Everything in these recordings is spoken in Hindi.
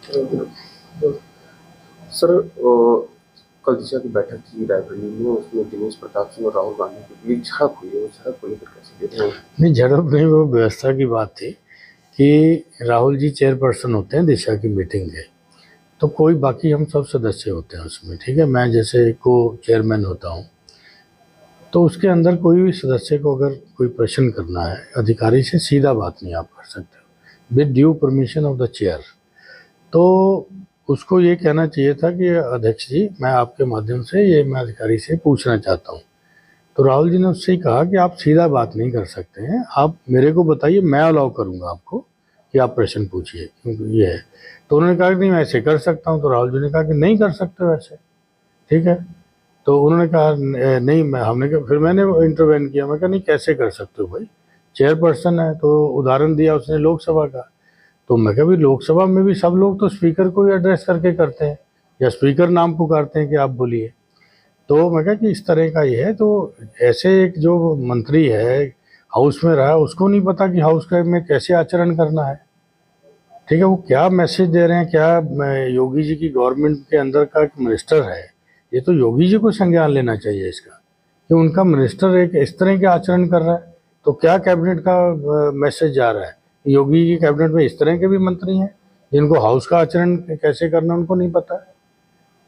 तो सर कल दिशा की बैठक थी रायबरेली में, उसमें दिनेश प्रताप सिंह और राहुल गांधी के बीच झड़प हुई है। वो झड़प को लेकर कैसे देख रहे हैं? नहीं, झड़प नहीं, वो व्यवस्था की बात थी कि राहुल जी चेयरपर्सन होते हैं दिशा की मीटिंग के, तो कोई बाकी हम सब सदस्य होते हैं उसमें, ठीक है। मैं जैसे को चेयरमैन होता हूँ, तो उसके अंदर कोई भी सदस्य को अगर कोई प्रश्न करना है अधिकारी से, सीधा बात नहीं आप कर सकते with due permission of the chair. तो उसको ये कहना चाहिए था कि अध्यक्ष जी, मैं आपके माध्यम से ये मैं अधिकारी से पूछना चाहता हूँ। तो राहुल जी ने उससे ही कहा कि आप सीधा बात नहीं कर सकते हैं, आप मेरे को बताइए, मैं अलाउ करूँगा आपको कि आप प्रश्न पूछिए, क्योंकि ये है। तो उन्होंने कहा कि नहीं, मैं ऐसे कर सकता हूँ। तो राहुल जी ने कहा कि नहीं कर सकते वैसे, ठीक है। तो उन्होंने कहा नहीं, हमने कहा, फिर मैंने इंटरवेन किया। मैं कहा नहीं, कैसे कर सकते हो भाई, चेयरपर्सन है। तो उदाहरण दिया उसने लोकसभा का। तो मैं कहा भी लोकसभा में भी सब लोग तो स्पीकर को ही एड्रेस करके करते हैं, या स्पीकर नाम पुकारते हैं कि आप बोलिए। तो मैं कहा कि इस तरह का ये है। तो ऐसे एक जो मंत्री है, हाउस में रहा, उसको नहीं पता कि हाउस में कैसे आचरण करना है, ठीक है। वो क्या मैसेज दे रहे हैं, क्या योगी जी की गवर्नमेंट के अंदर का एक मिनिस्टर है, ये तो योगी जी को संज्ञान लेना चाहिए इसका कि उनका मिनिस्टर एक इस तरह के आचरण कर रहा है। तो क्या कैबिनेट का मैसेज जा रहा है? योगी जी कैबिनेट में इस तरह के भी मंत्री हैं जिनको हाउस का आचरण कैसे करना उनको नहीं पता है।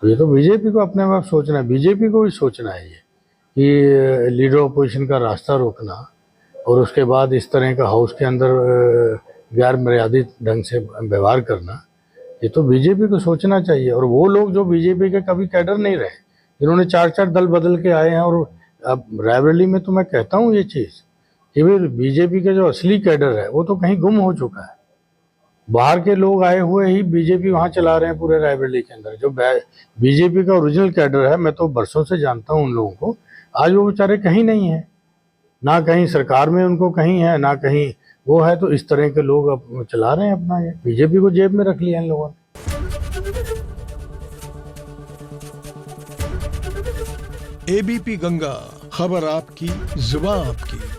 तो ये तो बीजेपी को अपने आप सोचना है, बीजेपी को भी सोचना है ये कि लीडर ऑपोजिशन का रास्ता रोकना और उसके बाद इस तरह का हाउस के अंदर गैर मर्यादित ढंग से व्यवहार करना, ये तो बीजेपी को सोचना चाहिए। और वो लोग जो बीजेपी के कभी कैडर नहीं रहे, जिन्होंने 4-4 दल बदल के आए हैं, और अब रायबरेली में तो मैं कहता हूँ ये चीज़ कि भाई बीजेपी का जो असली कैडर है वो तो कहीं गुम हो चुका है। बाहर के लोग आए हुए ही बीजेपी वहाँ चला रहे हैं पूरे रायबरेली के अंदर। जो बीजेपी का ओरिजिनल कैडर है, मैं तो बरसों से जानता हूँ उन लोगों को, आज वो बेचारे कहीं नहीं है, ना कहीं सरकार में उनको कहीं है, ना कहीं वो है। तो इस तरह के लोग अब चला रहे हैं अपना, ये बीजेपी को जेब में रख लिया इन लोगों ने। एबीपी गंगा, खबर आपकी, जुबान आपकी।